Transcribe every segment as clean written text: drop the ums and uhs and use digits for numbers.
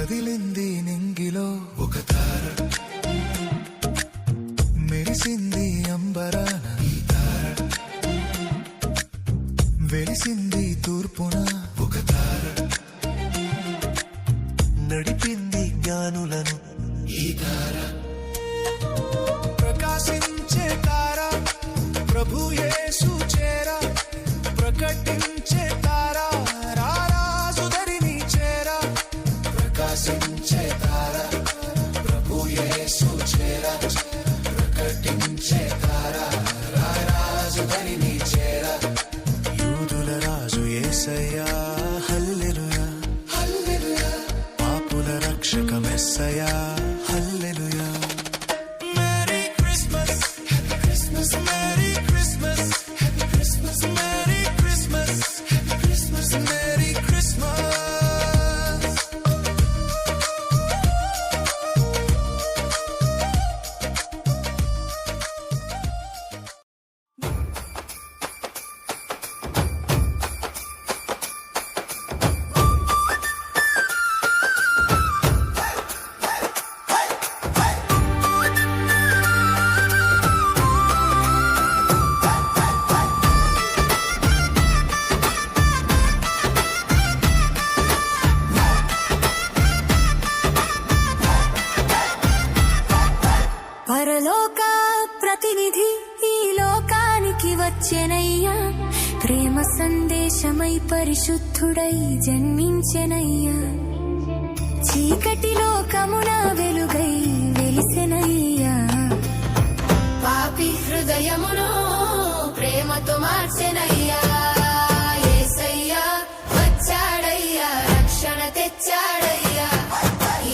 కదిలింది నింగిలో ఒక తార, మెరిసింది అంబరాన ఈ తార, వెలిసింది తూర్పున ఒక తార, నడిపింది జ్ఞానులను ఈ తార, ప్రకాశించే తార ప్రభు యేసు చేర, ప్రకటించే తార రారాజు దరిని చేర, ప్రకాశించే తార ప్రభు యేసు చేర, ప్రకటించే తార రారాజు దరిని చేర, యూదుల రాజు యేసయ్యా హల్లెలూయా హల్లెలూయా, పాపుల రక్షక Messiah hallelujah. Merry Christmas happy Christmas, merry Christmas happy Christmas, merry Christmas happy Christmas, merry Christmas. పరలోక ప్రతినిధి ఈ లోకానికి వచ్చెనయ్యా, ప్రేమ సందేశమై పరిశుద్ధుడై జన్మించెనయ్యా, చీకటి లోకమున వెలుగై వెలిసెనయ్యా, పాపి హృదయమును ప్రేమతో మార్చెనయ్యా, యేసయ్యా వచ్చాడయ్యా, రక్షణ తెచ్చాడయ్యా,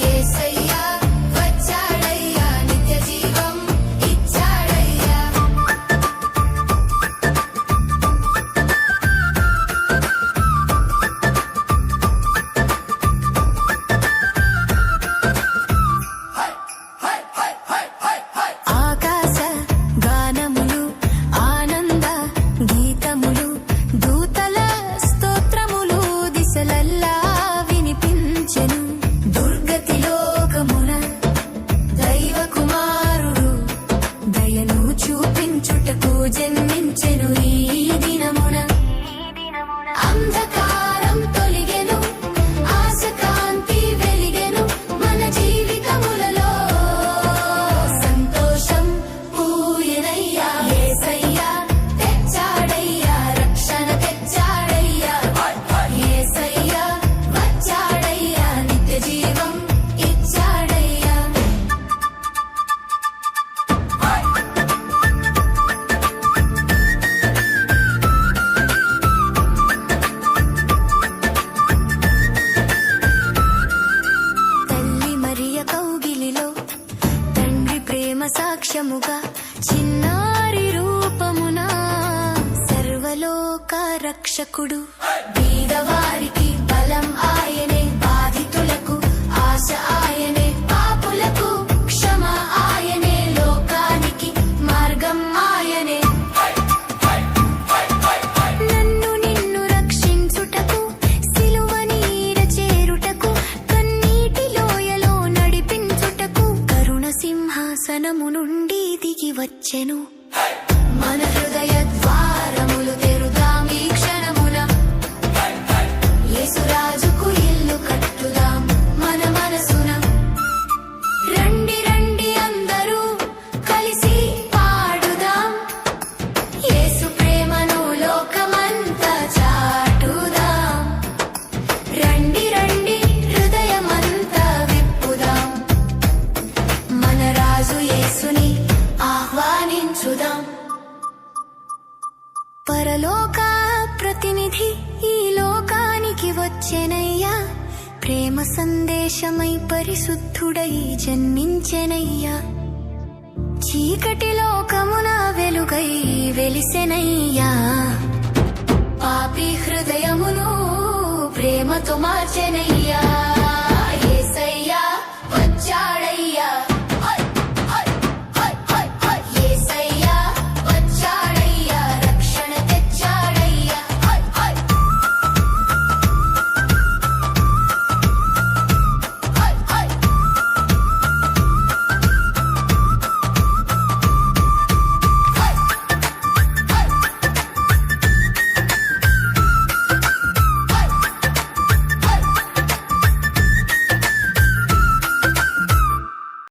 యేసయ్యా వచ్చాడయ్యా, నిత్య జీవం ఇచ్చాడయ్యా. ఆకాశ గానములు ఆనంద గీతములు దూతల స్తోత్రములు దిశలల్లా వినిపించెను, దుర్గతి లోకమున దైవ కుమారుడు దయను చూపించుటకు జన్మించెను ఈ దినమున, అంధకారం తొలిగెను ఆశ కాంతి వెలిగెను, మన జీవితములలో సంతోషం పూయెనయ్యా, యేసయ్యా తెచ్చాడయ్యా, రక్షణ తెచ్చాడయ్యా, యేసయ్యా వచ్చాడయ్యా, నిత్య జీవం ఇచ్చాడయ్యా. తల్లి మరియ కౌగిలిలో తండ్రి ప్రేమ సాక్ష్యముగా చిన్నారి రూపమున సర్వలోక రక్షకుడు, బీదవారికి బలం ఆయనే, బాధితులకు ఆశ ఆయనే, పాపులకు క్షమ ఆయనే, లోకానికి మార్గం ఆయనే, నన్ను నిన్ను రక్షించుటకు సిలువ నీడ చేరుటకు, కన్నీటి లోయలో నడిపించుటకు, కరుణ సింహాసనము నుండి దిగి వచ్చెను, మన హృదయ ద్వారములు తెరుదాం ఈ క్షణమున, యేసురాజుకు ఇల్లు కట్టుదాం మన మనసున, రండి రండి అందరూ కలిసి పాడుదాం, యేసు ప్రేమను లోకమంతా చాటుదాం, రండి రండి హృదయమంతా విప్పుదాం, మన రాజు యేసుని ఆహ్వానించుదాం. పరలోక ప్రతినిధి ఈ లోకానికి వచ్చెనయ్యా, ప్రేమ సందేశమై పరిశుద్ధుడై జన్మించెనయ్యా, చీకటి లోకమున వెలుగై వెలిసెనయ్యా, పాపి హృదయమును ప్రేమతో మార్చెనయ్యా.